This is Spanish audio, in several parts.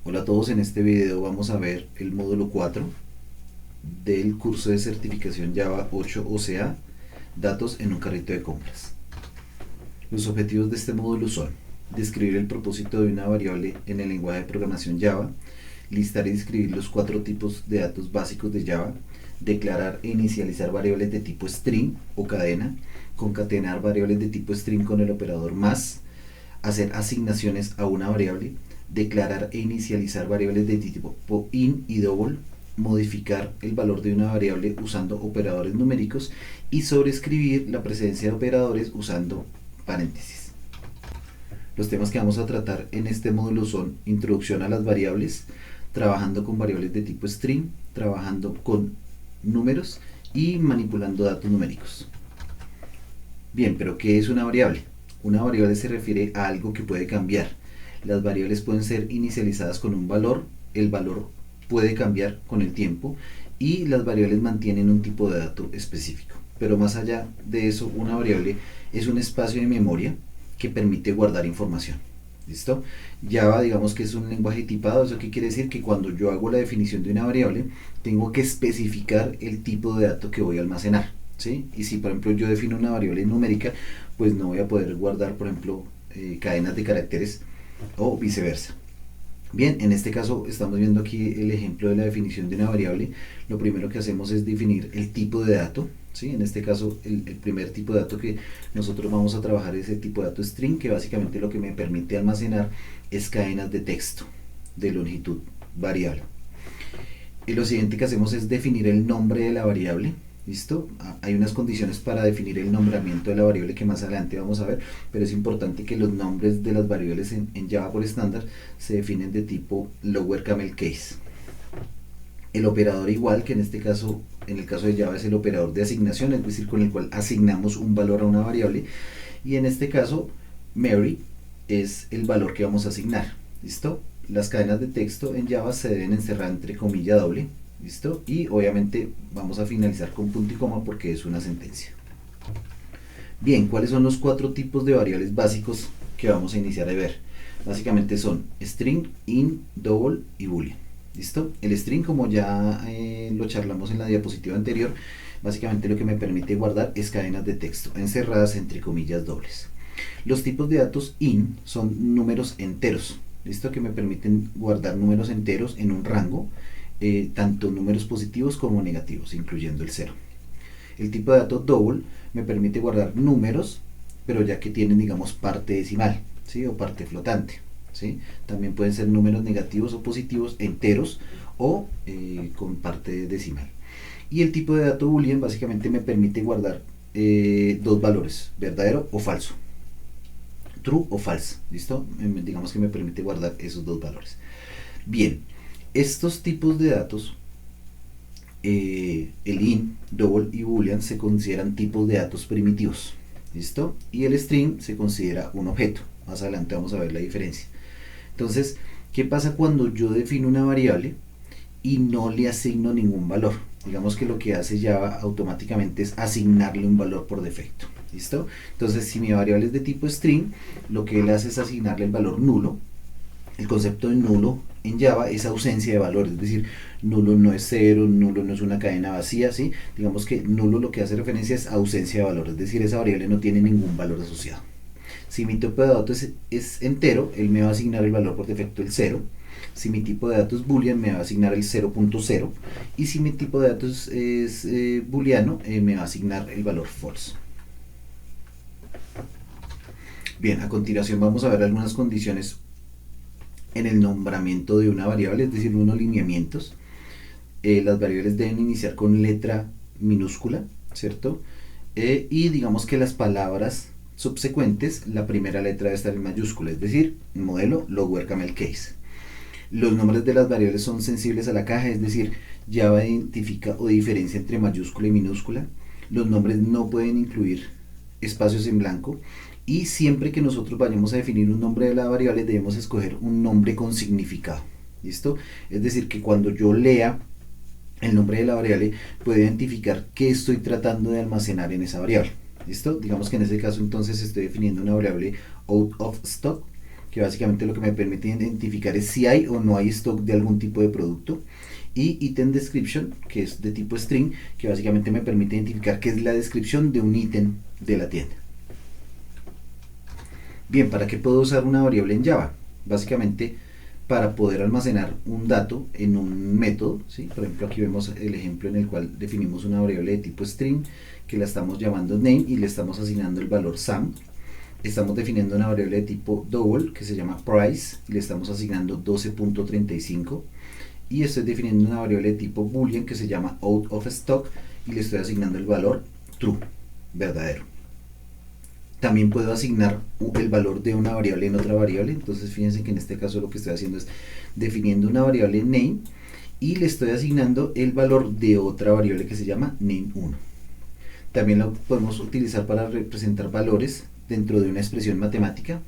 Hola a todos, en este video vamos a ver el módulo 4 del curso de certificación Java 8 OCA, datos en un carrito de compras. Los objetivos de este módulo son describir el propósito de una variable en el lenguaje de programación Java, listar y describir los 4 tipos de datos básicos de Java, declarar e inicializar variables de tipo string o cadena, concatenar variables de tipo string con el operador más, hacer asignaciones a una variable, declarar e inicializar variables de tipo in y double, modificar el valor de una variable usando operadores numéricos y sobreescribir la presencia de operadores usando paréntesis. Los temas que vamos a tratar en este módulo son introducción a las variables, trabajando con variables de tipo string, trabajando con números y manipulando datos numéricos. Bien, pero ¿qué es una variable? Una variable se refiere a algo que puede cambiar. Las variables pueden ser inicializadas con un valor, el valor puede cambiar con el tiempo y las variables mantienen un tipo de dato específico. Pero más allá de eso, una variable es un espacio de memoria que permite guardar información. ¿Listo? Java, digamos que es un lenguaje tipado. ¿Eso qué quiere decir? Que cuando yo hago la definición de una variable, tengo que especificar el tipo de dato que voy a almacenar, ¿sí? Y si por ejemplo yo defino una variable numérica, pues no voy a poder guardar, por ejemplo, cadenas de caracteres o viceversa. Bien, en este caso estamos viendo aquí el ejemplo de la definición de una variable. Lo primero que hacemos es definir el tipo de dato, ¿sí? En este caso el primer tipo de dato que nosotros vamos a trabajar es el tipo de dato string, que básicamente lo que me permite almacenar es cadenas de texto de longitud variable. Y lo siguiente que hacemos es definir el nombre de la variable. ¿Listo? Hay unas condiciones para definir el nombramiento de la variable que más adelante vamos a ver, pero es importante que los nombres de las variables en Java por estándar se definen de tipo lower camel case. El operador igual, que en este caso, en el caso de Java es el operador de asignación, es decir, con el cual asignamos un valor a una variable, y en este caso Mary es el valor que vamos a asignar. ¿Listo? Las cadenas de texto en Java se deben encerrar entre comilla doble. ¿Listo? Y obviamente vamos a finalizar con punto y coma porque es una sentencia. Bien, ¿cuáles son los 4 tipos de variables básicos que vamos a iniciar a ver? Básicamente son string, int, double y boolean. ¿Listo? El string, como ya lo charlamos en la diapositiva anterior, básicamente lo que me permite guardar es cadenas de texto encerradas entre comillas dobles. Los tipos de datos int son números enteros, ¿listo? Que me permiten guardar números enteros en un rango, tanto números positivos como negativos, incluyendo el 0. El tipo de dato double me permite guardar números, pero ya que tienen, digamos, parte decimal, ¿sí? O parte flotante, ¿sí? También pueden ser números negativos o positivos, enteros o con parte decimal. Y el tipo de dato boolean básicamente me permite guardar dos valores, verdadero o falso, true o false, ¿listo? Digamos que me permite guardar esos dos valores. Bien, estos tipos de datos, el int, double y boolean, se consideran tipos de datos primitivos. ¿Listo? Y el string se considera un objeto. Más adelante vamos a ver la diferencia. Entonces, ¿qué pasa cuando yo defino una variable y no le asigno ningún valor? Digamos que lo que hace Java automáticamente es asignarle un valor por defecto. ¿Listo? Entonces, si mi variable es de tipo string, lo que él hace es asignarle el valor nulo. El concepto de nulo en Java es ausencia de valor, es decir, nulo no es cero, nulo no es una cadena vacía, ¿sí? Digamos que nulo lo que hace referencia es ausencia de valor, es decir, esa variable no tiene ningún valor asociado. Si mi tipo de datos es entero, él me va a asignar el valor por defecto el 0. Si mi tipo de datos es boolean, me va a asignar el 0.0. Y si mi tipo de datos es booleano, me va a asignar el valor false. Bien, a continuación vamos a ver algunas condiciones en el nombramiento de una variable, es decir, unos lineamientos. Las variables deben iniciar con letra minúscula, ¿cierto? Y digamos que las palabras subsecuentes, la primera letra debe estar en mayúscula, es decir, modelo lower camel case. Los nombres de las variables son sensibles a la caja, es decir, Java identifica o diferencia entre mayúscula y minúscula. Los nombres no pueden incluir espacios en blanco. Y siempre que nosotros vayamos a definir un nombre de la variable, debemos escoger un nombre con significado. ¿Listo? Es decir, que cuando yo lea el nombre de la variable, puedo identificar qué estoy tratando de almacenar en esa variable. ¿Listo? Digamos que en este caso entonces estoy definiendo una variable out of stock, que básicamente lo que me permite identificar es si hay o no hay stock de algún tipo de producto, y item description, que es de tipo string, que básicamente me permite identificar qué es la descripción de un ítem de la tienda. Bien, ¿para qué puedo usar una variable en Java? Básicamente para poder almacenar un dato en un método, ¿sí? Por ejemplo, aquí vemos el ejemplo en el cual definimos una variable de tipo string que la estamos llamando name y le estamos asignando el valor Sam. Estamos definiendo una variable de tipo double que se llama price y le estamos asignando 12.35, y estoy definiendo una variable de tipo boolean que se llama out of stock y le estoy asignando el valor true, verdadero. También puedo asignar el valor de una variable en otra variable. Entonces fíjense que en este caso lo que estoy haciendo es definiendo una variable name y le estoy asignando el valor de otra variable que se llama name1. También lo podemos utilizar para representar valores dentro de una expresión matemática.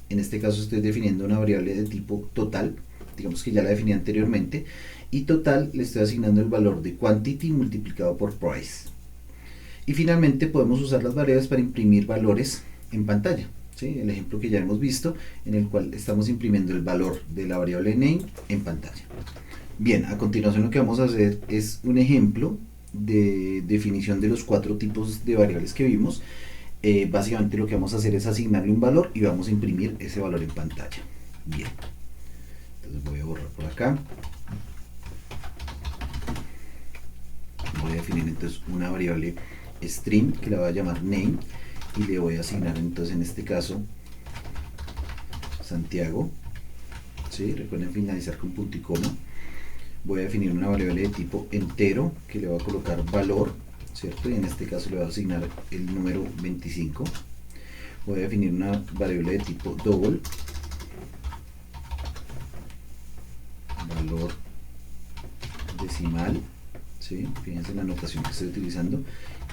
En este caso estoy definiendo una variable de tipo total, digamos que ya la definí anteriormente, y total le estoy asignando el valor de quantity multiplicado por price. Y finalmente podemos usar las variables para imprimir valores en pantalla, ¿sí? El ejemplo que ya hemos visto, en el cual estamos imprimiendo el valor de la variable name en pantalla. Bien, a continuación lo que vamos a hacer es un ejemplo de definición de los 4 tipos de variables que vimos. Básicamente lo que vamos a hacer es asignarle un valor y vamos a imprimir ese valor en pantalla. Bien, entonces voy a borrar por acá. Voy a definir entonces una variable string que la voy a llamar name y le voy a asignar entonces en este caso Santiago, ¿sí? Recuerden finalizar con punto y coma. Voy a definir una variable de tipo entero que le voy a colocar valor, ¿cierto? Y en este caso le voy a asignar el número 25. Voy a definir una variable de tipo double, valor decimal, ¿sí? Fíjense en la notación que estoy utilizando,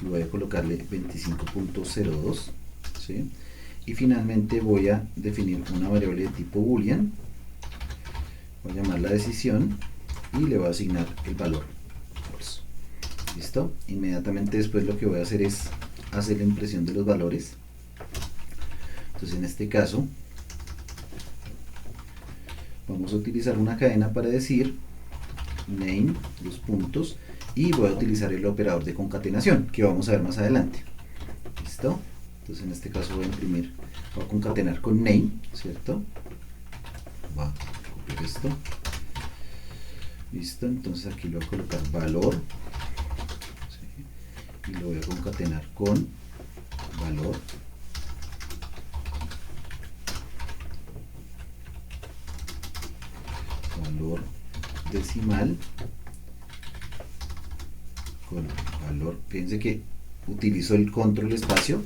y voy a colocarle 25.02, ¿sí? Y finalmente voy a definir una variable de tipo boolean, voy a llamarla decisión y le voy a asignar el valor false. ¿Listo? Inmediatamente después lo que voy a hacer es hacer la impresión de los valores. Entonces en este caso vamos a utilizar una cadena para decir name, los puntos, y voy a utilizar el operador de concatenación que vamos a ver más adelante. ¿Listo? Entonces en este caso voy a imprimir, voy a concatenar con name, ¿cierto? Voy a copiar esto. Listo, entonces aquí le voy a colocar valor, ¿sí? Y lo voy a concatenar con valor, valor decimal con valor. Fíjense que utilizo el control espacio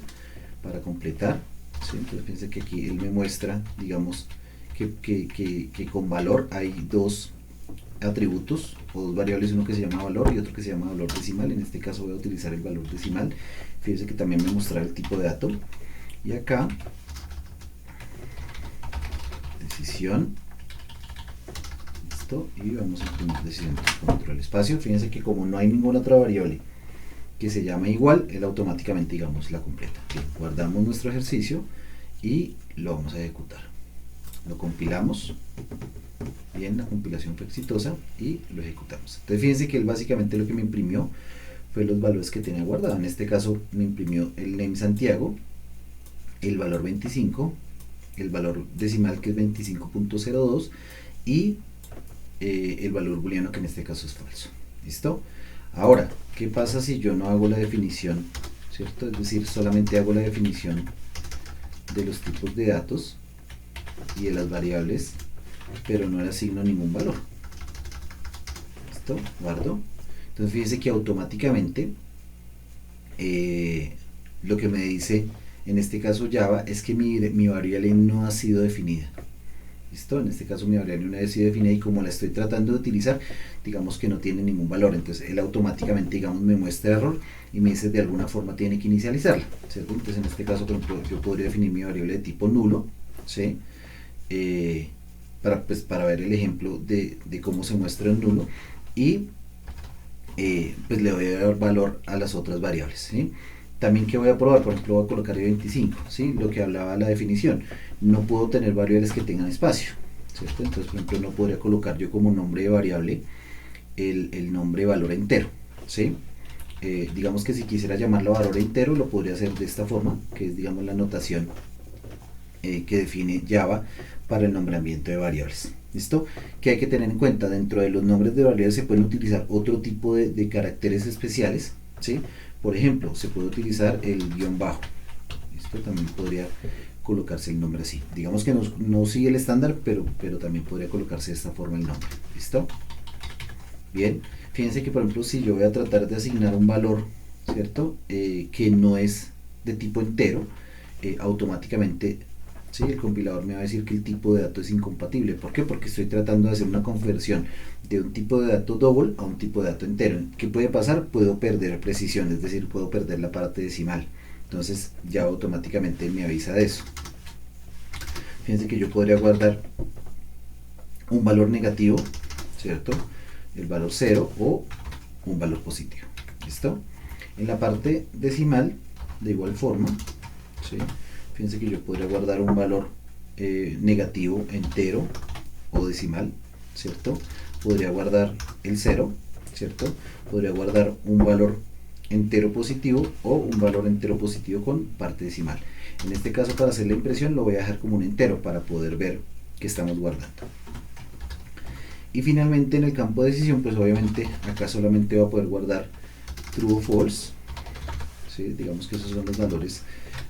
para completar, ¿sí? Entonces fíjense que aquí él me muestra, digamos, que con valor hay dos atributos o dos variables, uno que se llama valor y otro que se llama valor decimal. En este caso voy a utilizar el valor decimal. Fíjense que también me mostrará el tipo de dato, y acá decisión, listo, y vamos a imprimir decisión control espacio. Fíjense que como no hay ninguna otra variable que se llame igual, él automáticamente, digamos, la completa. Bien, guardamos nuestro ejercicio y lo vamos a ejecutar. Lo compilamos. Bien, la compilación fue exitosa y lo ejecutamos. Entonces fíjense que él básicamente lo que me imprimió fue los valores que tenía guardado. En este caso me imprimió el name Santiago, el valor 25, el valor decimal que es 25.02 y el valor booleano que en este caso es falso. ¿Listo? Ahora, ¿qué pasa si yo no hago la definición? ¿Cierto? Es decir, solamente hago la definición de los tipos de datos y de las variables, pero no le asigno ningún valor. ¿Listo? Guardo. Entonces fíjense que automáticamente lo que me dice en este caso Java es que mi variable no ha sido definida. ¿Listo? En este caso mi variable no ha sido definida y como la estoy tratando de utilizar, digamos que no tiene ningún valor. Entonces él automáticamente, digamos, me muestra error y me dice de alguna forma tiene que inicializarla, ¿cierto? Entonces en este caso, por ejemplo, yo podría definir mi variable de tipo nulo, ¿sí? Para ver el ejemplo de cómo se muestra el nulo, y pues le voy a dar valor a las otras variables, ¿sí? También que voy a probar, por ejemplo voy a colocar 25, ¿sí? Lo que hablaba la definición, no puedo tener variables que tengan espacio, ¿cierto? Entonces por ejemplo no podría colocar yo como nombre de variable el nombre valor entero, ¿sí? Digamos que si quisiera llamarlo valor entero lo podría hacer de esta forma, que es digamos la notación que define Java para el nombramiento de variables. ¿Listo? Que hay que tener en cuenta, dentro de los nombres de variables se pueden utilizar otro tipo de caracteres especiales, ¿sí? Por ejemplo, se puede utilizar el guión bajo. ¿Listo? También podría colocarse el nombre así. Digamos que no sigue el estándar, pero también podría colocarse de esta forma el nombre. ¿Listo? Bien, fíjense que por ejemplo si yo voy a tratar de asignar un valor, ¿cierto? Que no es de tipo entero, automáticamente, ¿sí? El compilador me va a decir que el tipo de dato es incompatible. ¿Por qué? Porque estoy tratando de hacer una conversión de un tipo de dato double a un tipo de dato entero. ¿Qué puede pasar? Puedo perder precisión, es decir, puedo perder la parte decimal. Entonces ya automáticamente me avisa de eso. Fíjense que yo podría guardar un valor negativo, ¿cierto? El valor 0 o un valor positivo. ¿Listo? En la parte decimal, de igual forma, ¿sí? Fíjense que yo podría guardar un valor negativo entero o decimal, ¿cierto? Podría guardar el 0, ¿cierto? Podría guardar un valor entero positivo o un valor entero positivo con parte decimal. En este caso, para hacer la impresión, lo voy a dejar como un entero para poder ver qué estamos guardando. Y finalmente en el campo de decisión, pues obviamente acá solamente va a poder guardar true o false, ¿sí? Digamos que esos son los valores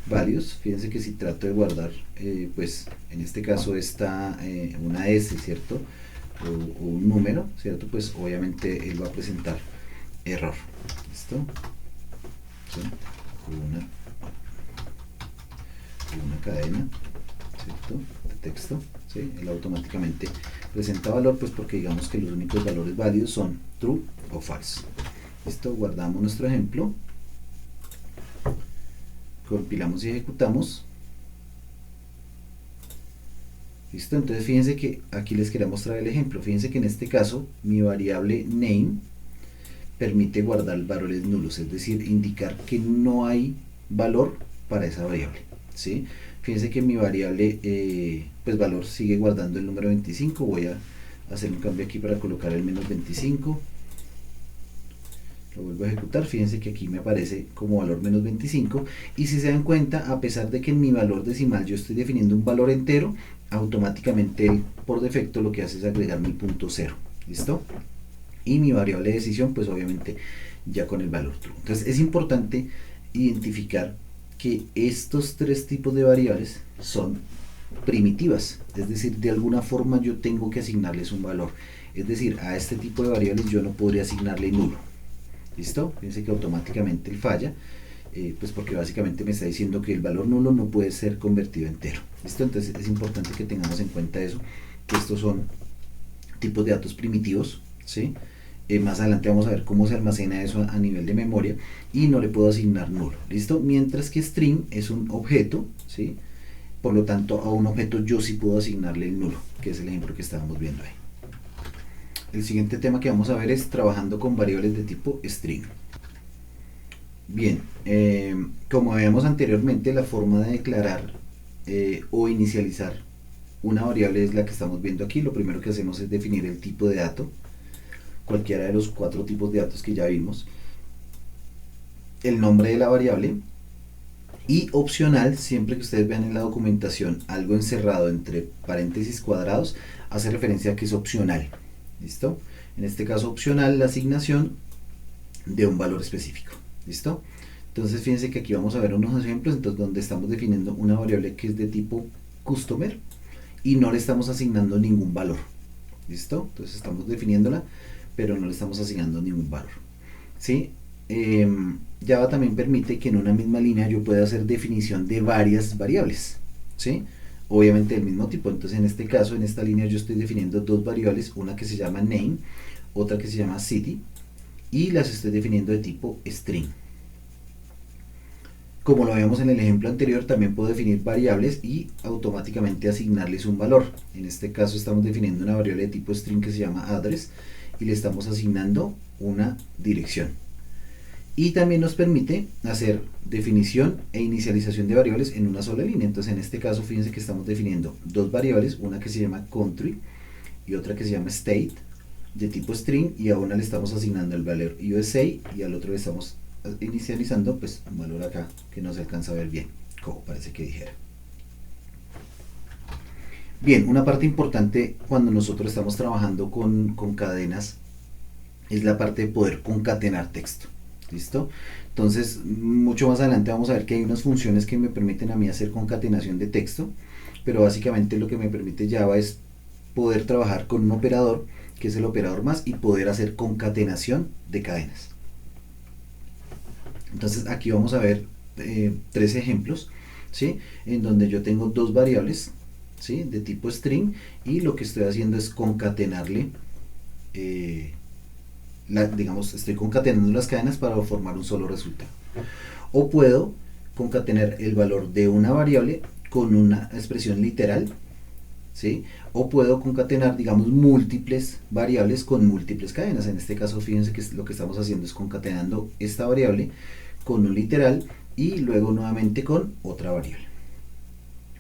válidos. Fíjense que si trato de guardar, pues en este caso está una S, ¿cierto? O un número, ¿cierto? Pues obviamente él va a presentar error. ¿Listo? ¿Sí? Una cadena, ¿cierto? De texto, ¿sí? Él automáticamente presenta valor, pues porque digamos que los únicos valores válidos son true o false. Listo, guardamos nuestro ejemplo, compilamos y ejecutamos. Listo, entonces fíjense que aquí les quería mostrar el ejemplo. Fíjense que en este caso mi variable name permite guardar valores nulos, es decir, indicar que no hay valor para esa variable, ¿sí? Fíjense que mi variable, pues valor sigue guardando el número 25. Voy a hacer un cambio aquí para colocar el menos 25. Lo vuelvo a ejecutar. Fíjense que aquí me aparece como valor menos 25. Y si se dan cuenta, a pesar de que en mi valor decimal yo estoy definiendo un valor entero, automáticamente él, por defecto, lo que hace es agregarme el punto 0. ¿Listo? Y mi variable de decisión, pues obviamente ya con el valor true. Entonces es importante identificar que estos tres tipos de variables son primitivas, es decir, de alguna forma yo tengo que asignarles un valor. Es decir, a este tipo de variables yo no podría asignarle nulo. ¿Listo? Fíjense que automáticamente él falla, pues porque básicamente me está diciendo que el valor nulo no puede ser convertido a entero. ¿Listo? Entonces es importante que tengamos en cuenta eso, que estos son tipos de datos primitivos, ¿sí? Más adelante vamos a ver cómo se almacena eso a nivel de memoria y no le puedo asignar nulo. ¿Listo? Mientras que string es un objeto, ¿sí? Por lo tanto, a un objeto yo sí puedo asignarle el nulo, que es el ejemplo que estábamos viendo ahí. El siguiente tema que vamos a ver es trabajando con variables de tipo string. Bien, como veíamos anteriormente, la forma de declarar o inicializar una variable es la que estamos viendo aquí. Lo primero que hacemos es definir el tipo de dato, cualquiera de los 4 tipos de datos que ya vimos, el nombre de la variable y opcional, siempre que ustedes vean en la documentación algo encerrado entre paréntesis cuadrados, hace referencia a que es opcional. ¿Listo? En este caso opcional la asignación de un valor específico. ¿Listo? Entonces fíjense que aquí vamos a ver unos ejemplos entonces, donde estamos definiendo una variable que es de tipo customer y no le estamos asignando ningún valor. ¿Listo? Entonces estamos definiéndola, pero no le estamos asignando ningún valor. ¿Sí? Java también permite que en una misma línea yo pueda hacer definición de varias variables. ¿Sí? Obviamente del mismo tipo. Entonces en este caso, en esta línea yo estoy definiendo dos variables, una que se llama name, otra que se llama city, y las estoy definiendo de tipo string. Como lo veíamos en el ejemplo anterior, también puedo definir variables y automáticamente asignarles un valor. En este caso estamos definiendo una variable de tipo string que se llama address y le estamos asignando una dirección. y también nos permite hacer definición e inicialización de variables en una sola línea. Entonces en este caso fíjense que estamos definiendo dos variables, una que se llama country y otra que se llama state, de tipo string, y a una le estamos asignando el valor USA y al otro le estamos inicializando pues un valor acá que no se alcanza a ver bien, como parece que dijera. Bien, una parte importante cuando nosotros estamos trabajando con cadenas es la parte de poder concatenar texto. ¿Listo? Entonces, mucho más adelante vamos a ver que hay unas funciones que me permiten a mí hacer concatenación de texto, pero básicamente lo que me permite Java es poder trabajar con un operador que es el operador más y poder hacer concatenación de cadenas. Entonces aquí vamos a ver tres ejemplos, ¿sí? En donde yo tengo dos variables, ¿sí? De tipo string, y lo que estoy haciendo es concatenarle, digamos, estoy concatenando las cadenas para formar un solo resultado. O puedo concatenar el valor de una variable con una expresión literal, ¿sí? O puedo concatenar, digamos, múltiples variables con múltiples cadenas. En este caso, fíjense que lo que estamos haciendo es concatenando esta variable con un literal y luego nuevamente con otra variable.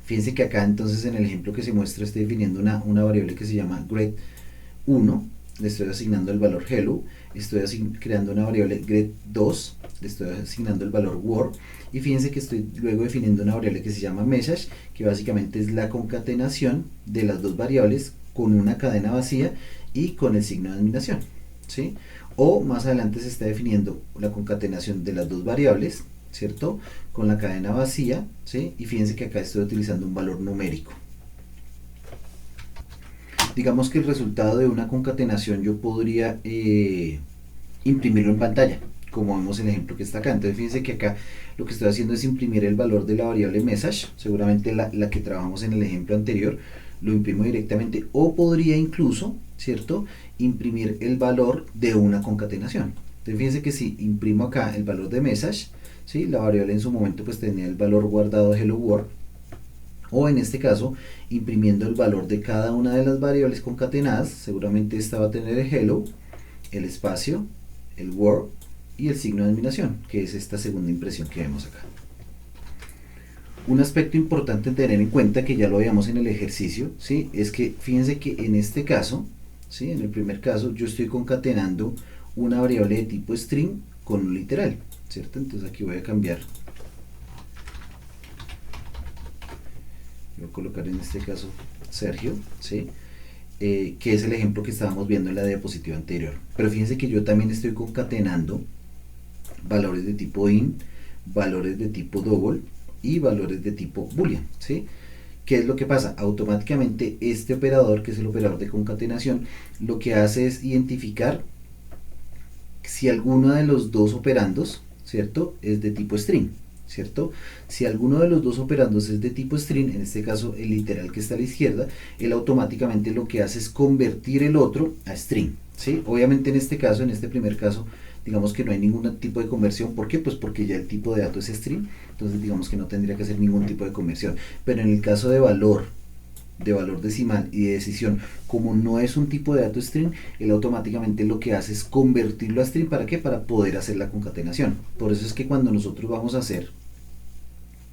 Fíjense que acá entonces en el ejemplo que se muestra estoy definiendo una variable que se llama grade1, le estoy asignando el valor hello, estoy creando una variable grade2, le estoy asignando el valor word, y fíjense que estoy luego definiendo una variable que se llama message, que básicamente es la concatenación de las dos variables con una cadena vacía y con el signo de admiración, ¿sí? O más adelante se está definiendo la concatenación de las dos variables, ¿cierto? Con la cadena vacía, ¿sí? Y fíjense que acá estoy utilizando un valor numérico. Digamos que el resultado de una concatenación yo podría imprimirlo en pantalla, como vemos en el ejemplo que está acá. Entonces fíjense que acá lo que estoy haciendo es imprimir el valor de la variable message, seguramente la que trabajamos en el ejemplo anterior, lo imprimo directamente, o podría incluso, ¿cierto?, imprimir el valor de una concatenación. Entonces fíjense que si imprimo acá el valor de message, ¿sí?, la variable en su momento pues tenía el valor guardado hello world, o en este caso imprimiendo el valor de cada una de las variables concatenadas, seguramente esta va a tener el hello, el espacio, el word y el signo de admiración, que es esta segunda impresión que vemos acá. Un aspecto importante tener en cuenta, que ya lo veíamos en el ejercicio, ¿sí?, es que fíjense que en este caso, ¿sí?, en el primer caso yo estoy concatenando una variable de tipo string con un literal, ¿cierto? Entonces aquí voy a cambiar, voy a colocar en este caso Sergio, ¿sí?, que es el ejemplo que estábamos viendo en la diapositiva anterior. Pero fíjense que yo también estoy concatenando valores de tipo int, valores de tipo double y valores de tipo boolean, ¿sí? ¿Qué es lo que pasa? Automáticamente este operador, que es el operador de concatenación, lo que hace es identificar si alguno de los dos operandos, ¿cierto?, es de tipo string, ¿cierto? Si alguno de los dos operandos es de tipo string, en este caso el literal que está a la izquierda, él automáticamente lo que hace es convertir el otro a string, ¿sí? Obviamente en este caso, en este primer caso, digamos que no hay ningún tipo de conversión. ¿Por qué? Pues porque ya el tipo de dato es string, entonces digamos que no tendría que hacer ningún tipo de conversión. Pero en el caso de valor decimal y de decisión, como no es un tipo de dato string, él automáticamente lo que hace es convertirlo a string. ¿Para qué? Para poder hacer la concatenación. Por eso es que cuando nosotros vamos a hacer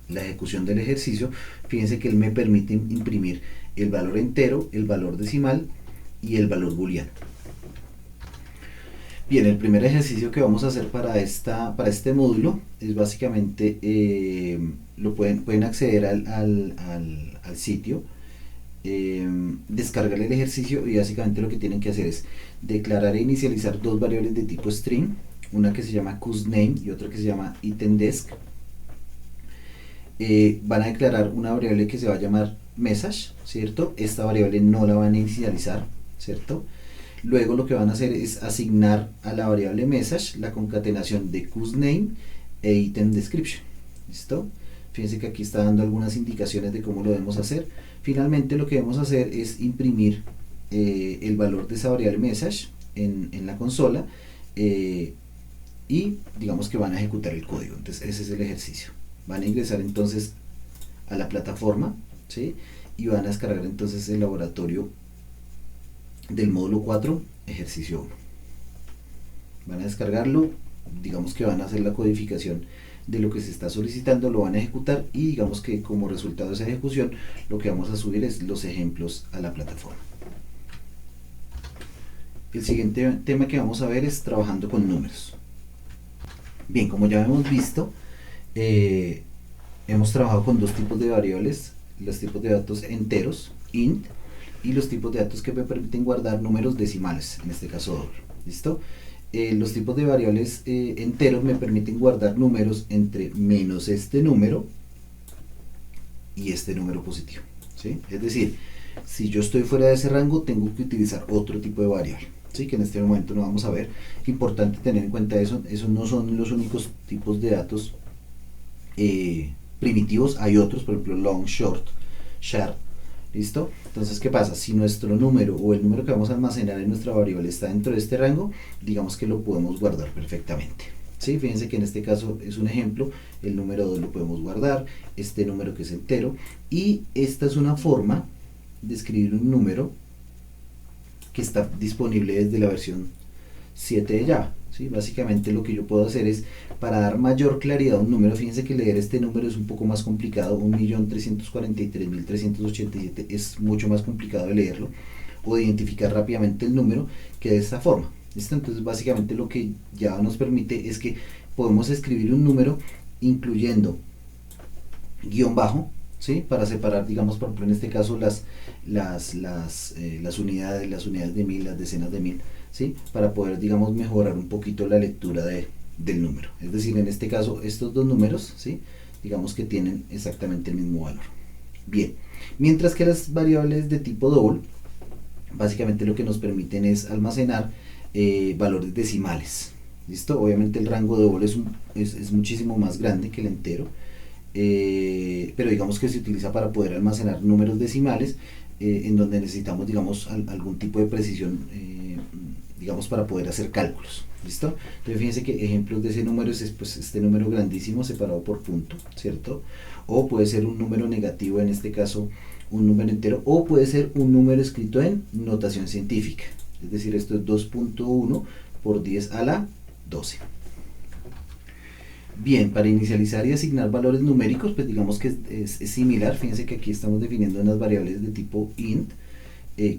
la ejecución del ejercicio, fíjense que él me permite imprimir el valor entero, el valor decimal y el valor booleano. Bien, el primer ejercicio que vamos a hacer para este módulo es básicamente, pueden acceder al sitio, descargar el ejercicio, y básicamente lo que tienen que hacer es declarar e inicializar dos variables de tipo string, una que se llama cuSname y otra que se llama itemDesc. Van a declarar una variable que se va a llamar message, ¿cierto? Esta variable no la van a inicializar, ¿cierto? Luego lo que van a hacer es asignar a la variable message la concatenación de cuSname e itemDescription, ¿listo? Fíjense que aquí está dando algunas indicaciones de cómo lo debemos hacer. Finalmente lo que debemos hacer es imprimir el valor de esa variable message en la consola, y digamos que van a ejecutar el código. Entonces ese es el ejercicio. Van a ingresar entonces a la plataforma, ¿sí?, y van a descargar entonces el laboratorio del módulo 4, ejercicio 1. Van a descargarlo digamos que van a hacer la codificación de lo que se está solicitando, lo van a ejecutar y digamos que como resultado de esa ejecución lo que vamos a subir es los ejemplos a la plataforma. El siguiente tema que vamos a ver es trabajando con números. Bien, como ya hemos visto, hemos trabajado con dos tipos de variables, los tipos de datos enteros, int, y los tipos de datos que me permiten guardar números decimales, en este caso doble. ¿Listo? Los tipos de variables enteros me permiten guardar números entre menos este número y este número positivo, ¿sí? Es decir, si yo estoy fuera de ese rango, tengo que utilizar otro tipo de variable, ¿sí? Que en este momento no vamos a ver. Importante tener en cuenta eso. Esos no son los únicos tipos de datos primitivos. Hay otros, por ejemplo, long, short, share. ¿Listo? Entonces, ¿qué pasa? Si nuestro número o el número que vamos a almacenar en nuestra variable está dentro de este rango, digamos que lo podemos guardar perfectamente. ¿Sí? Fíjense que en este caso es un ejemplo, el número 2 lo podemos guardar, este número que es entero, y esta es una forma de escribir un número que está disponible desde la versión 7 de Java. ¿Sí? Básicamente lo que yo puedo hacer es, para dar mayor claridad a un número, fíjense que leer este número es un poco más complicado, 1.343.387 es mucho más complicado de leerlo, o de identificar rápidamente el número que de esta forma. ¿Listo? Entonces básicamente lo que Java nos permite es que podemos escribir un número incluyendo guión bajo, ¿sí? Para separar, digamos, por ejemplo, en este caso las unidades de mil, las decenas de mil, ¿sí? Para poder, digamos, mejorar un poquito la lectura del número. Es decir, en este caso, estos dos números, ¿sí? Digamos que tienen exactamente el mismo valor. Bien, mientras que las variables de tipo double, básicamente lo que nos permiten es almacenar valores decimales. ¿Listo? Obviamente el rango de double es muchísimo más grande que el entero. Pero digamos que se utiliza para poder almacenar números decimales en donde necesitamos, digamos, algún tipo de precisión, digamos, para poder hacer cálculos. ¿Listo? Entonces fíjense que ejemplos de ese número es pues, este número grandísimo separado por punto, ¿cierto? O puede ser un número negativo, en este caso un número entero, o puede ser un número escrito en notación científica, es decir, esto es 2.1 por 10 a la 12. Bien, para inicializar y asignar valores numéricos, pues digamos que es similar. Fíjense que aquí estamos definiendo unas variables de tipo int,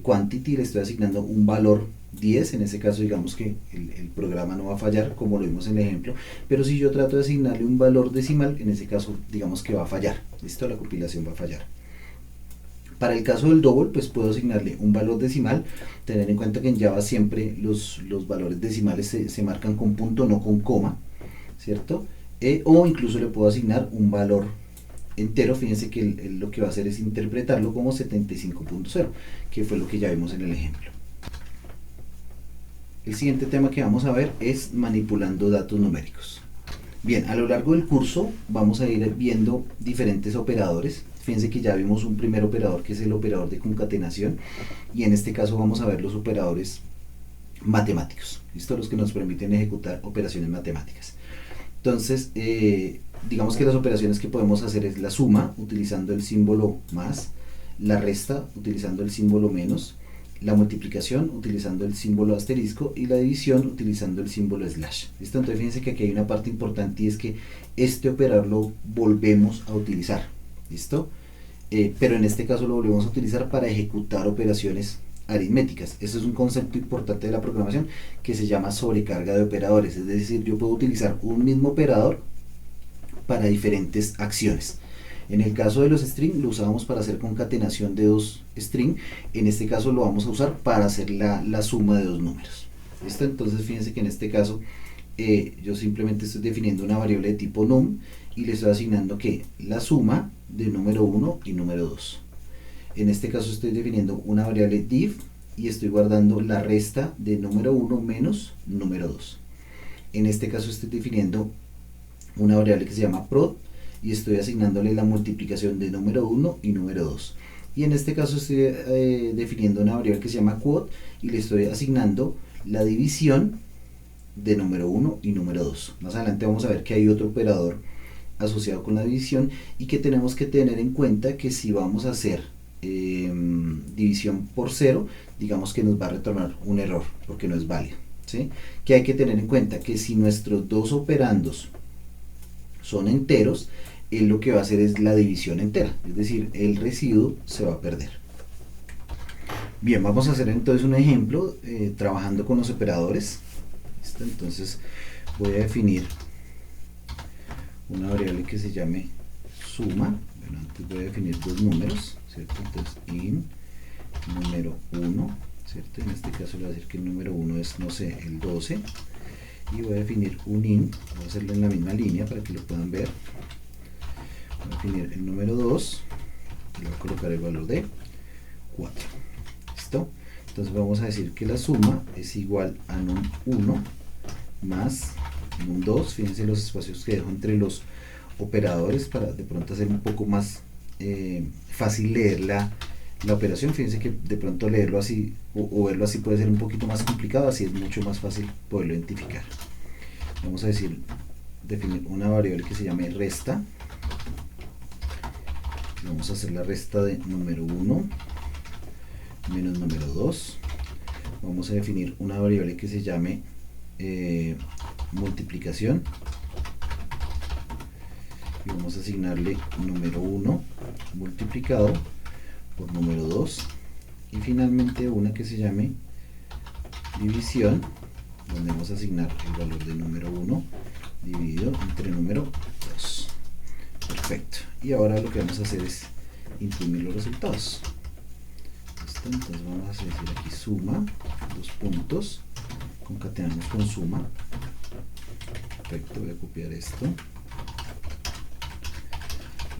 quantity, le estoy asignando un valor 10, en ese caso digamos que el programa no va a fallar, como lo vimos en el ejemplo, pero si yo trato de asignarle un valor decimal, en ese caso digamos que va a fallar, ¿listo? La compilación va a fallar. Para el caso del double, pues puedo asignarle un valor decimal. Tener en cuenta que en Java siempre los valores decimales se marcan con punto, no con coma, ¿cierto? O incluso le puedo asignar un valor entero. Fíjense que él lo que va a hacer es interpretarlo como 75.0, que fue lo que ya vimos en el ejemplo. El siguiente tema que vamos a ver es manipulando datos numéricos. Bien, a lo largo del curso vamos a ir viendo diferentes operadores. Fíjense que ya vimos un primer operador que es el operador de concatenación, y en este caso vamos a ver los operadores matemáticos, ¿listo? Los que nos permiten ejecutar operaciones matemáticas. Entonces, digamos que las operaciones que podemos hacer es la suma utilizando el símbolo más, la resta utilizando el símbolo menos, la multiplicación utilizando el símbolo asterisco y la división utilizando el símbolo slash. ¿Listo? Entonces fíjense que aquí hay una parte importante, y es que este operador lo volvemos a utilizar. ¿Listo? Pero en este caso lo volvemos a utilizar para ejecutar operaciones aritméticas. Eso es un concepto importante de la programación que se llama sobrecarga de operadores. Es decir, yo puedo utilizar un mismo operador para diferentes acciones. En el caso de los string lo usábamos para hacer concatenación de dos string. En este caso lo vamos a usar para hacer la suma de dos números. ¿Listo? Entonces fíjense que en este caso yo simplemente estoy definiendo una variable de tipo num y le estoy asignando que la suma de número 1 y número 2. En este caso estoy definiendo una variable div y estoy guardando la resta de número 1 menos número 2. En este caso estoy definiendo una variable que se llama prod y estoy asignándole la multiplicación de número 1 y número 2. Y en este caso estoy definiendo una variable que se llama quote y le estoy asignando la división de número 1 y número 2. Más adelante vamos a ver que hay otro operador asociado con la división y que tenemos que tener en cuenta que si vamos a hacer división por 0, digamos que nos va a retornar un error porque no es válido. ¿sí? Que hay que tener en cuenta que si nuestros dos operandos son enteros, él lo que va a hacer es la división entera, es decir, el residuo se va a perder. Bien, vamos a hacer entonces un ejemplo trabajando con los operadores. ¿Listo? Entonces voy a definir una variable que se llame suma. Bueno, antes voy a definir dos números, ¿cierto? Entonces in número 1, ¿cierto? En este caso le voy a decir que el número 1 es, no sé, el 12. Y voy a definir un in, voy a hacerlo en la misma línea para que lo puedan ver. Voy a definir el número 2 y le voy a colocar el valor de 4. ¿Listo? Entonces vamos a decir que la suma es igual a num 1 más num 2. Fíjense los espacios que dejo entre los operadores para de pronto hacer un poco más fácil leer la operación. Fíjense que de pronto leerlo así o verlo así puede ser un poquito más complicado, así es mucho más fácil poderlo identificar. Vamos a definir una variable que se llame resta. Vamos a hacer la resta de número 1 menos número 2. Vamos a definir una variable que se llame multiplicación. Y vamos a asignarle número 1 multiplicado por número 2. Y finalmente una que se llame división, donde vamos a asignar el valor de número 1 dividido entre número 2. Perfecto. Y ahora lo que vamos a hacer es imprimir los resultados. ¿Listo? Entonces vamos a decir aquí suma, dos puntos, concatenamos con suma. Perfecto, voy a copiar esto.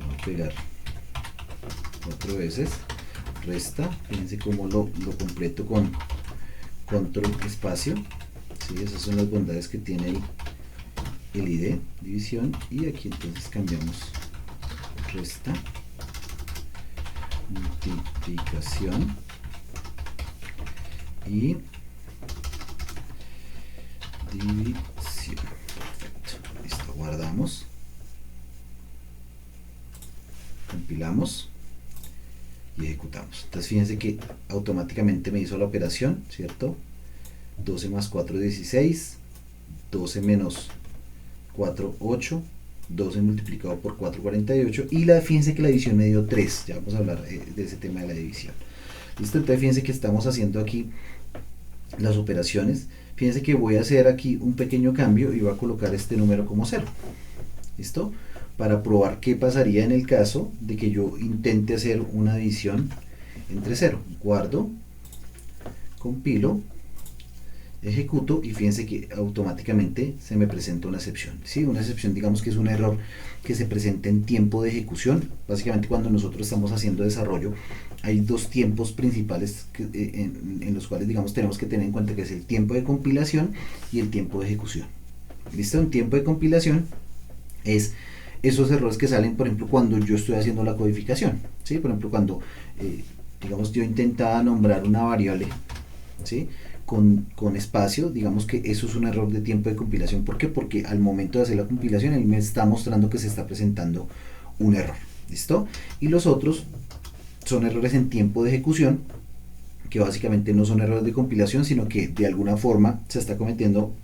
Lo voy a pegar 4 veces. Resta, fíjense cómo lo completo con control espacio. ¿Sí? Esas son las bondades que tiene ahí el ID, división, y aquí entonces cambiamos resta, multiplicación y división. Perfecto, listo, guardamos, compilamos y ejecutamos. Entonces fíjense que automáticamente me hizo la operación, ¿cierto? 12 más 4, 16, 12 menos 4, 8, 12 multiplicado por 4, 48, y fíjense que la división me dio 3, ya vamos a hablar de ese tema de la división. ¿Listo? Entonces fíjense que estamos haciendo aquí las operaciones. Fíjense que voy a hacer aquí un pequeño cambio y voy a colocar este número como 0. ¿Listo? Para probar qué pasaría en el caso de que yo intente hacer una división entre 0. Guardo, compilo, ejecuto y fíjense que automáticamente se me presenta una excepción. ¿Sí? Una excepción, digamos que es un error que se presenta en tiempo de ejecución. Básicamente cuando nosotros estamos haciendo desarrollo hay dos tiempos principales en los cuales digamos tenemos que tener en cuenta, que es el tiempo de compilación y el tiempo de ejecución. ¿Listo? Un tiempo de compilación es esos errores que salen, por ejemplo, cuando yo estoy haciendo la codificación, ¿sí? Por ejemplo, cuando digamos yo intentaba nombrar una variable, ¿sí? Con espacio, digamos que eso es un error de tiempo de compilación. ¿Por qué? Porque al momento de hacer la compilación él me está mostrando que se está presentando un error. ¿Listo? Y los otros son errores en tiempo de ejecución, que básicamente no son errores de compilación, sino que de alguna forma se está cometiendo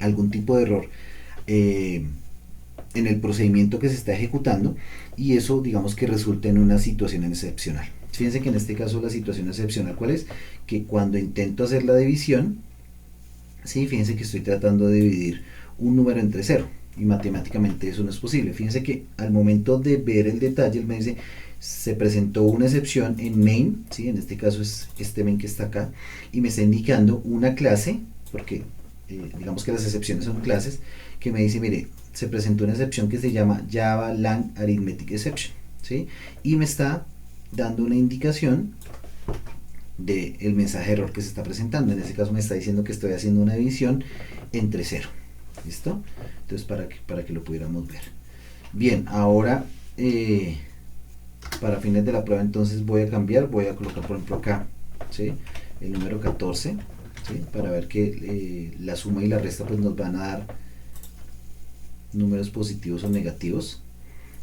algún tipo de error en el procedimiento que se está ejecutando, y eso digamos que resulta en una situación excepcional. Fíjense que en este caso la situación excepcional, ¿cuál es? Que cuando intento hacer la división, ¿sí? Fíjense que estoy tratando de dividir un número entre 0 y matemáticamente eso no es posible. Fíjense que al momento de ver el detalle él me dice se presentó una excepción en main, ¿sí? En este caso es este main que está acá, y me está indicando una clase, porque digamos que las excepciones son clases, que me dice mire, se presentó una excepción que se llama Java Lang Arithmetic Exception, ¿sí? Y me está dando una indicación del mensaje de error que se está presentando. En este caso me está diciendo que estoy haciendo una división entre 0. ¿Listo? Entonces para que lo pudiéramos ver. Bien, ahora para fines de la prueba entonces voy a cambiar, voy a colocar por ejemplo acá, ¿sí? El número 14, ¿sí? Para ver que la suma y la resta pues nos van a dar números positivos o negativos,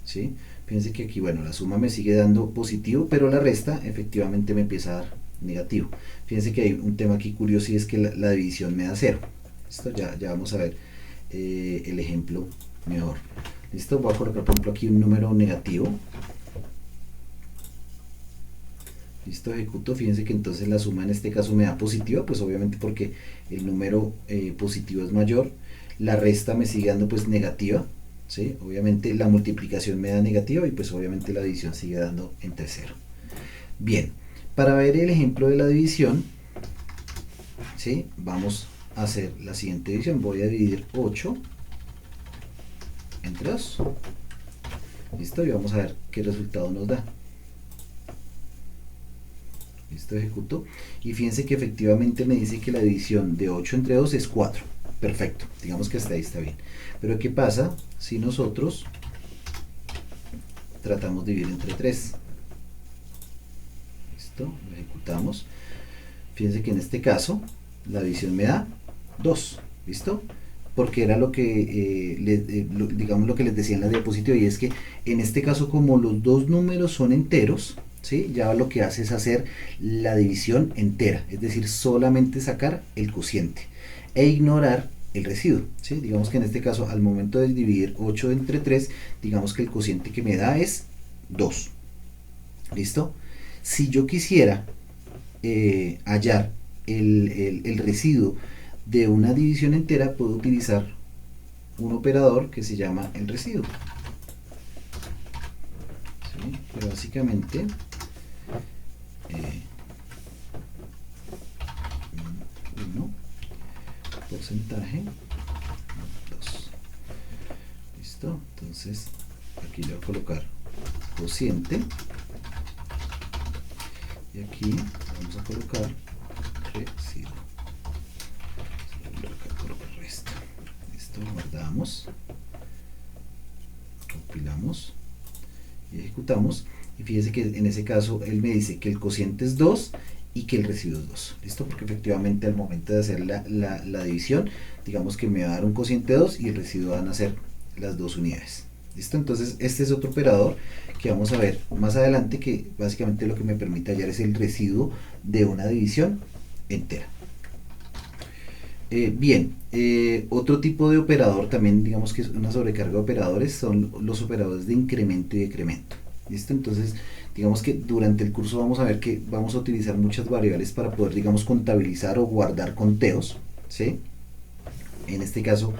¿sí? Fíjense que aquí, bueno, la suma me sigue dando positivo, pero la resta efectivamente me empieza a dar negativo. Fíjense que hay un tema aquí curioso y es que la división me da 0. Listo, ya vamos a ver el ejemplo mejor. Listo, voy a colocar por ejemplo aquí un número negativo. Listo, ejecuto. Fíjense que entonces la suma en este caso me da positiva, pues obviamente porque el número positivo es mayor. La resta me sigue dando pues negativa, ¿sí? Obviamente la multiplicación me da negativa y pues obviamente la división sigue dando entre 0. Bien, para ver el ejemplo de la división, ¿sí? Vamos a hacer la siguiente división. Voy a dividir 8 entre 2. Listo, y vamos a ver qué resultado nos da. Listo, ejecuto. Y fíjense que efectivamente me dice que la división de 8 entre 2 es 4. Perfecto, digamos que hasta ahí está bien. Pero ¿qué pasa si nosotros tratamos de dividir entre 3? Listo, lo ejecutamos. Fíjense que en este caso la división me da 2. ¿Listo? Porque era lo que digamos lo que les decía en la diapositiva, y es que en este caso como los dos números son enteros, ¿sí? Ya lo que hace es hacer la división entera, es decir, solamente sacar el cociente e ignorar el residuo, ¿sí? Digamos que en este caso al momento de dividir 8 entre 3, digamos que el cociente que me da es 2. ¿Listo? Si yo quisiera hallar el residuo de una división entera, puedo utilizar un operador que se llama el residuo, ¿sí? Que básicamente uno porcentaje 2. Listo, entonces aquí le voy a colocar cociente y aquí vamos a colocar residuo. Listo, guardamos, compilamos y ejecutamos. Y fíjese que en ese caso él me dice que el cociente es 2 y que el residuo es 2. ¿Listo? Porque efectivamente al momento de hacer la división, digamos que me va a dar un cociente 2 y el residuo van a ser las dos unidades. ¿Listo? Entonces este es otro operador que vamos a ver más adelante, que básicamente lo que me permite hallar es el residuo de una división entera. Bien, otro tipo de operador también, digamos que es una sobrecarga de operadores, son los operadores de incremento y decremento. ¿Listo? Entonces, digamos que durante el curso vamos a ver que vamos a utilizar muchas variables para poder, digamos, contabilizar o guardar conteos, ¿sí? En este caso,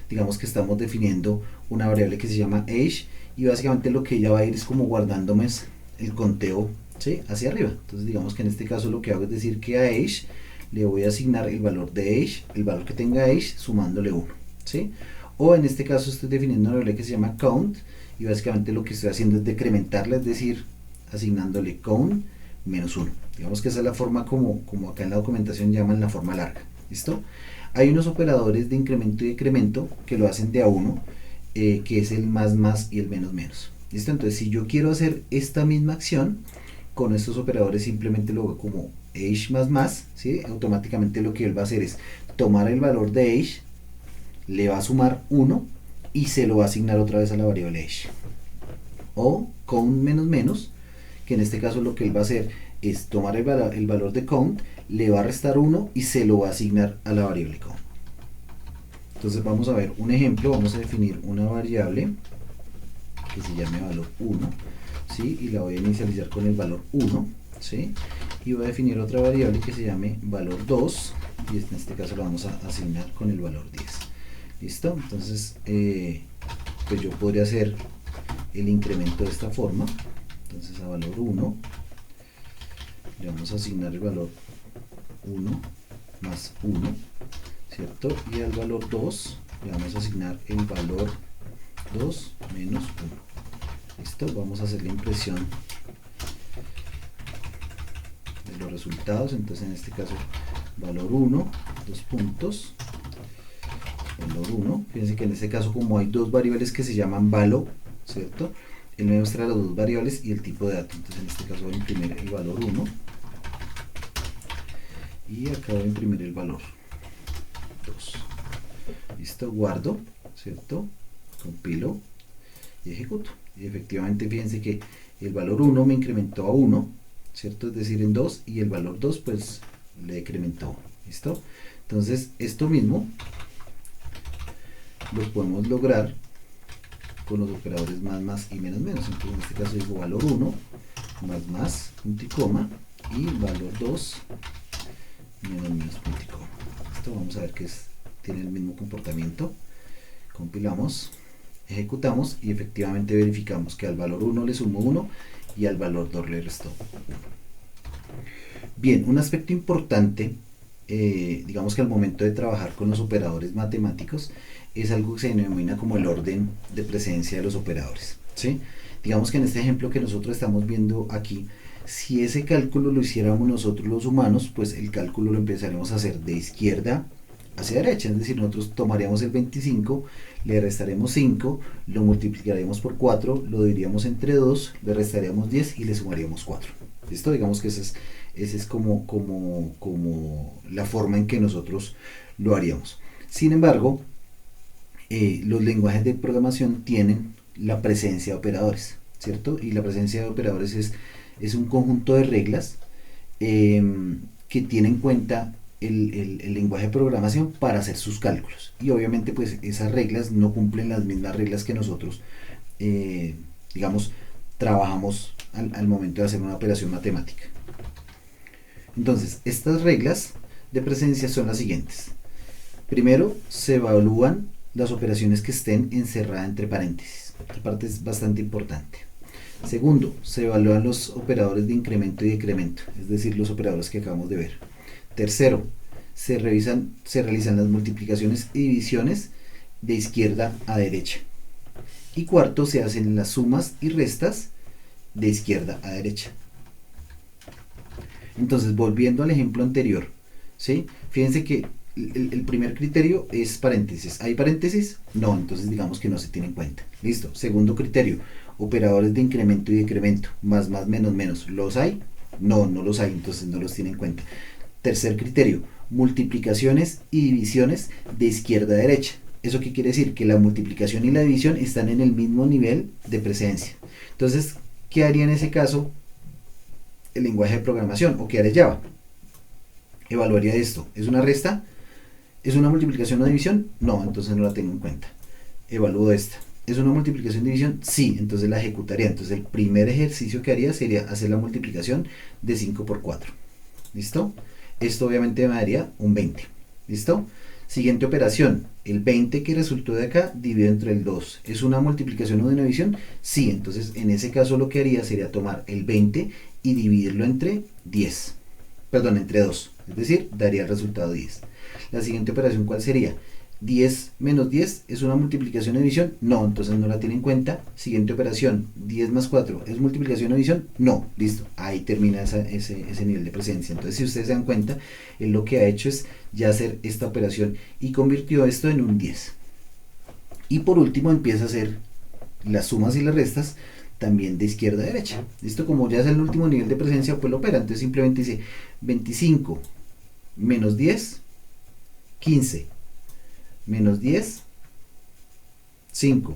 digamos que estamos definiendo una variable que se llama age, y básicamente lo que ella va a ir es como guardándome el conteo, ¿sí? Hacia arriba. Entonces, digamos que en este caso lo que hago es decir que a age le voy a asignar el valor de age, el valor que tenga age, sumándole 1, ¿sí? O en este caso estoy definiendo una variable que se llama count, y básicamente lo que estoy haciendo es decrementarla, es decir, asignándole count menos 1. Digamos que esa es la forma como acá en la documentación llaman la forma larga. ¿Listo? Hay unos operadores de incremento y decremento que lo hacen de a 1, que es el más más y el menos menos. ¿Listo? Entonces, si yo quiero hacer esta misma acción con estos operadores, simplemente lo hago como age más más, ¿sí? Automáticamente lo que él va a hacer es tomar el valor de age, le va a sumar 1 y se lo va a asignar otra vez a la variable age. O count menos menos, que en este caso lo que él va a hacer es tomar el valor de count, le va a restar 1 y se lo va a asignar a la variable count. Entonces vamos a ver un ejemplo. Vamos a definir una variable que se llame valor 1, ¿sí? Y la voy a inicializar con el valor 1, ¿sí? Y voy a definir otra variable que se llame valor 2, y en este caso lo vamos a asignar con el valor 10. ¿Listo? Entonces pues yo podría hacer el incremento de esta forma. Entonces a valor 1 le vamos a asignar el valor 1 más 1, ¿cierto? Y al valor 2 le vamos a asignar el valor 2 menos 1. ¿Listo? Vamos a hacer la impresión de los resultados. Entonces en este caso valor 1, dos puntos, valor 1. Fíjense que en este caso, como hay dos variables que se llaman valo, ¿cierto? Él me muestra las dos variables y el tipo de dato. Entonces en este caso voy a imprimir el valor 1 y acá voy a imprimir el valor 2. Listo, guardo, ¿cierto? Compilo y ejecuto. Y efectivamente fíjense que el valor 1 me incrementó a 1, ¿cierto? Es decir, en 2, y el valor 2 pues le decrementó 1, ¿listo? Entonces esto mismo lo podemos lograr con los operadores más y menos. Entonces en este caso digo valor 1 más, punto y coma, y valor 2 menos, punto y coma. Esto vamos a ver que tiene el mismo comportamiento. Compilamos, ejecutamos y efectivamente verificamos que al valor 1 le sumó 1 y al valor 2 le restó. Bien, un aspecto importante, digamos que al momento de trabajar con los operadores matemáticos, es algo que se denomina como el orden de precedencia de los operadores, ¿sí? Digamos que en este ejemplo que nosotros estamos viendo aquí, si ese cálculo lo hiciéramos nosotros los humanos, pues el cálculo lo empezaremos a hacer de izquierda hacia derecha, es decir, nosotros tomaríamos el 25, le restaremos 5, lo multiplicaríamos por 4, lo dividiríamos entre 2, le restaríamos 10 y le sumaríamos 4. ¿Listo? Digamos que ese es como la forma en que nosotros lo haríamos. Sin embargo, los lenguajes de programación tienen la presencia de operadores, ¿cierto? Y la presencia de operadores es un conjunto de reglas que tiene en cuenta el lenguaje de programación para hacer sus cálculos. Y obviamente pues esas reglas no cumplen las mismas reglas que nosotros, digamos, trabajamos al momento de hacer una operación matemática. Entonces, estas reglas de presencia son las siguientes. Primero, se evalúan las operaciones que estén encerradas entre paréntesis. Esta parte es bastante importante. Segundo, se evalúan los operadores de incremento y decremento, es decir, los operadores que acabamos de ver. Tercero, se realizan las multiplicaciones y divisiones de izquierda a derecha. Y cuarto, se hacen las sumas y restas de izquierda a derecha. Entonces, volviendo al ejemplo anterior, ¿sí? Fíjense que el primer criterio es paréntesis. ¿Hay paréntesis? No, entonces digamos que no se tiene en cuenta. Listo. Segundo criterio, operadores de incremento y decremento, más, menos, menos. ¿Los hay? No, no los hay, entonces no los tiene en cuenta. Tercer criterio, multiplicaciones y divisiones de izquierda a derecha. ¿Eso qué quiere decir? Que la multiplicación y la división están en el mismo nivel de presencia. Entonces, ¿qué haría en ese caso el lenguaje de programación? ¿O qué haría Java? Evaluaría esto. ¿Es una resta? ¿Es una multiplicación o división? No, entonces no la tengo en cuenta. Evalúo esta. ¿Es una multiplicación o división? Sí, entonces la ejecutaría. Entonces el primer ejercicio que haría sería hacer la multiplicación de 5 por 4. ¿Listo? Esto obviamente me daría un 20. ¿Listo? Siguiente operación. El 20 que resultó de acá dividido entre el 2. ¿Es una multiplicación o una división? Sí, entonces en ese caso lo que haría sería tomar el 20 y dividirlo entre 10. Perdón, entre 2. Es decir, daría el resultado 10. La siguiente operación, ¿cuál sería? 10 menos 10, ¿es una multiplicación o división? No, entonces no la tiene en cuenta. Siguiente operación, 10 más 4, ¿es multiplicación o división? No, listo, ahí termina ese nivel de presencia. Entonces, si ustedes se dan cuenta, él lo que ha hecho es ya hacer esta operación y convirtió esto en un 10. Y por último empieza a hacer las sumas y las restas también de izquierda a derecha. Listo, como ya es el último nivel de presencia, pues lo opera. Entonces simplemente dice 25 menos 10, 15, menos 10, 5,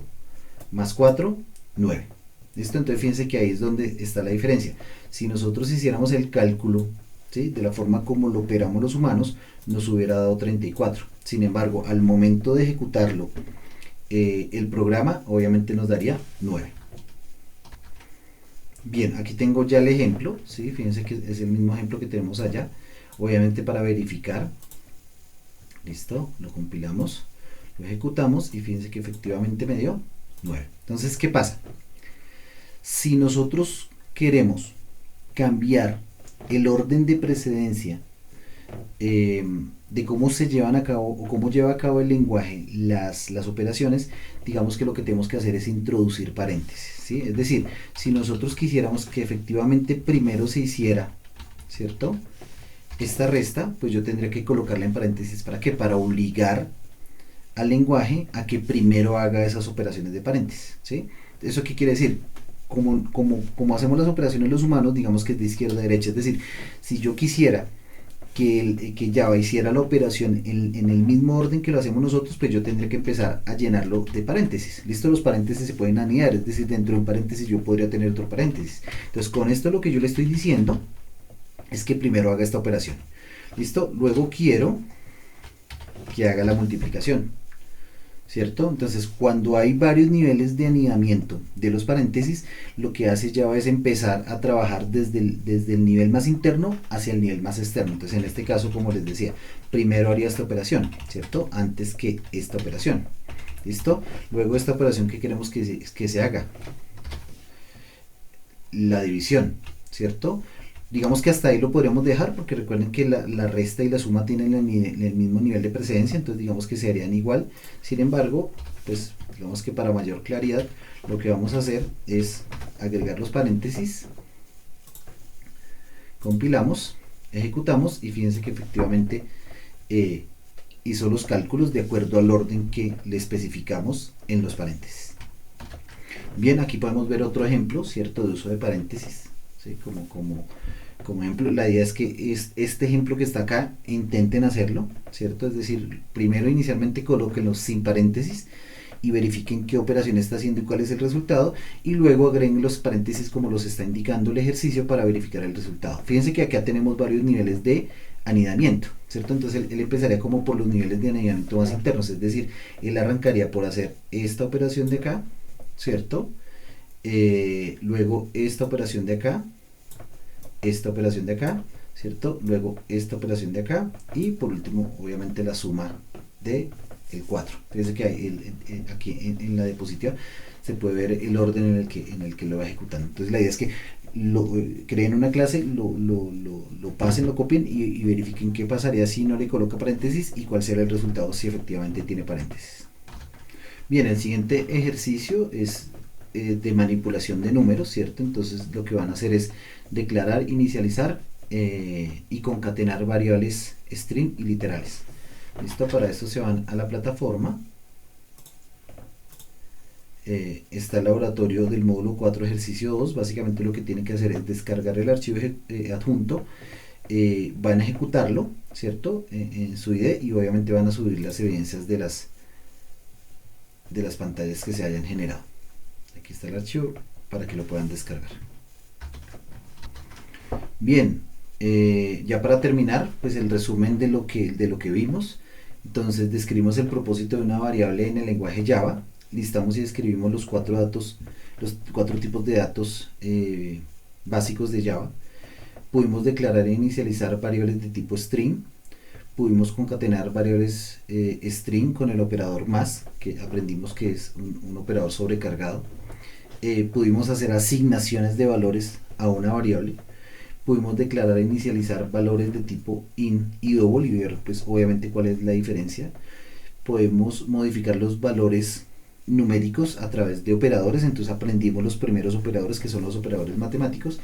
más 4, 9. ¿Listo? Entonces fíjense que ahí es donde está la diferencia. Si nosotros hiciéramos el cálculo, ¿sí?, de la forma como lo operamos los humanos, nos hubiera dado 34. Sin embargo, al momento de ejecutarlo, el programa obviamente nos daría 9. Bien, aquí tengo ya el ejemplo, ¿sí? Fíjense que es el mismo ejemplo que tenemos allá. Obviamente para verificar, listo, lo compilamos, lo ejecutamos y fíjense que efectivamente me dio 9. Entonces, ¿qué pasa? Si nosotros queremos cambiar el orden de precedencia de cómo se llevan a cabo o cómo lleva a cabo el lenguaje las operaciones, digamos que lo que tenemos que hacer es introducir paréntesis, ¿sí? Es decir, si nosotros quisiéramos que efectivamente primero se hiciera, ¿cierto?, esta resta, pues yo tendría que colocarla en paréntesis. ¿Para qué? Para obligar al lenguaje a que primero haga esas operaciones de paréntesis, ¿sí? ¿Eso qué quiere decir? Como hacemos las operaciones los humanos, digamos que es de izquierda a derecha. Es decir, si yo quisiera que Java hiciera la operación en el mismo orden que lo hacemos nosotros, pues yo tendría que empezar a llenarlo de paréntesis. Listo, los paréntesis se pueden anidar, es decir, dentro de un paréntesis yo podría tener otro paréntesis. Entonces, con esto lo que yo le estoy diciendo es que primero haga esta operación. Listo, luego quiero que haga la multiplicación, ¿cierto? Entonces, cuando hay varios niveles de anidamiento de los paréntesis, lo que hace Java es empezar a trabajar desde el nivel más interno hacia el nivel más externo. Entonces, en este caso, como les decía, primero haría esta operación, ¿cierto? Antes que esta operación. ¿Listo? Luego esta operación que queremos que se haga, la división, ¿cierto? Digamos que hasta ahí lo podríamos dejar, porque recuerden que la resta y la suma tienen el mismo nivel de precedencia, entonces digamos que se harían igual. Sin embargo, pues digamos que para mayor claridad lo que vamos a hacer es agregar los paréntesis, compilamos, ejecutamos y fíjense que efectivamente hizo los cálculos de acuerdo al orden que le especificamos en los paréntesis. Bien, aquí podemos ver otro ejemplo, ¿cierto?, de uso de paréntesis, ¿sí? Como ejemplo, la idea es que este ejemplo que está acá intenten hacerlo, ¿cierto? Es decir, primero inicialmente colóquenlo sin paréntesis y verifiquen qué operación está haciendo y cuál es el resultado, y luego agreguen los paréntesis como los está indicando el ejercicio para verificar el resultado. Fíjense que acá tenemos varios niveles de anidamiento, ¿cierto? Entonces él empezaría como por los niveles de anidamiento más internos, es decir, él arrancaría por hacer esta operación de acá, ¿cierto? Luego esta operación de acá, esta operación de acá, ¿cierto? Luego esta operación de acá y por último obviamente la suma de el 4. Fíjense que aquí en la diapositiva se puede ver el orden en el que lo va ejecutando. Entonces la idea es que creen una clase, lo pasen, lo copien y verifiquen qué pasaría si no le coloca paréntesis y cuál será el resultado si efectivamente tiene paréntesis. Bien, el siguiente ejercicio es de manipulación de números, ¿cierto? Entonces lo que van a hacer es declarar, inicializar y concatenar variables string y literales. ¿Listo? Para esto se van a la plataforma. Está el laboratorio del módulo 4 ejercicio 2. Básicamente lo que tienen que hacer es descargar el archivo adjunto, van a ejecutarlo, ¿cierto?, en su IDE, y obviamente van a subir las evidencias de las pantallas que se hayan generado. Aquí está el archivo para que lo puedan descargar. Bien, ya para terminar, pues el resumen de lo que vimos. Entonces describimos el propósito de una variable en el lenguaje Java, listamos y describimos los cuatro tipos de datos básicos de Java. Pudimos declarar e inicializar variables de tipo string, pudimos concatenar variables string con el operador más, que aprendimos que es un operador sobrecargado. Pudimos hacer asignaciones de valores a una variable, pudimos declarar e inicializar valores de tipo in y double y ver pues obviamente cuál es la diferencia. Podemos modificar los valores numéricos a través de operadores, entonces aprendimos los primeros operadores que son los operadores matemáticos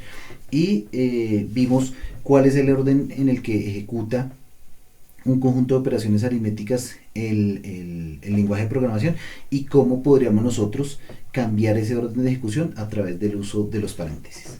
y vimos cuál es el orden en el que ejecuta un conjunto de operaciones aritméticas el lenguaje de programación y cómo podríamos nosotros cambiar ese orden de ejecución a través del uso de los paréntesis.